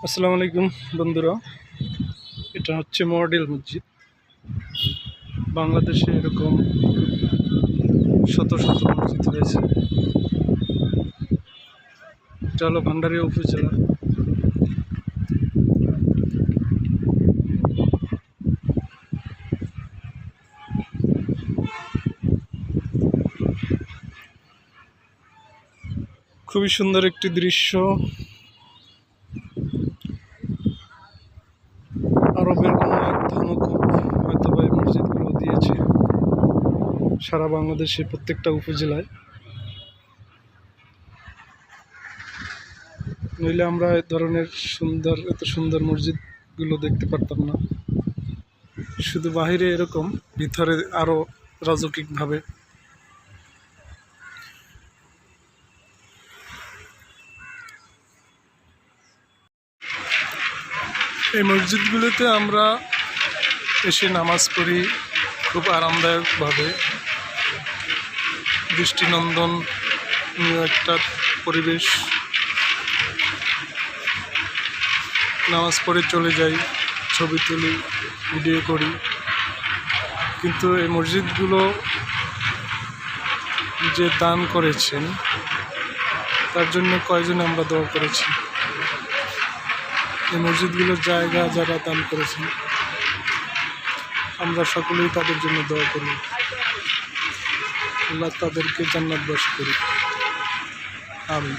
আসসালামু আলাইকুম বন্ধুরা, এটা হচ্ছে মডেল মসজিদ। বাংলাদেশে এরকম শত শত মসজিদ রয়েছে। এটা হলো ভান্ডারিয়া উপজেলা। খুবই সুন্দর একটি দৃশ্য। আরবের কোনো এক ধনকুব হয়তো বা এই মসজিদগুলো দিয়েছে সারা বাংলাদেশে প্রত্যেকটা উপজেলায়। নইলে আমরা এ ধরনের এত সুন্দর মসজিদগুলো দেখতে পারতাম না। শুধু বাহিরে এরকম, ভিতরে আরও রাজকীয়ভাবে। এই মসজিদগুলোতে আমরা এসে নামাজ পড়ি খুব আরামদায়কভাবে। দৃষ্টিনন্দনীয় একটা পরিবেশ। নামাজ পড়ে চলে যাই, ছবি তুলি, ভিডিও করি। কিন্তু এই মসজিদগুলো যে দান করেছেন তার জন্য কয়জন আমরা দোয়া করেছি। এই মসজিদগুলোর জায়গা যারা দান করেছেন আমরা সকলেই তাদের জন্য দোয়া করি। আল্লাহ তাদেরকে জান্নাতবাসী করি। আমিন।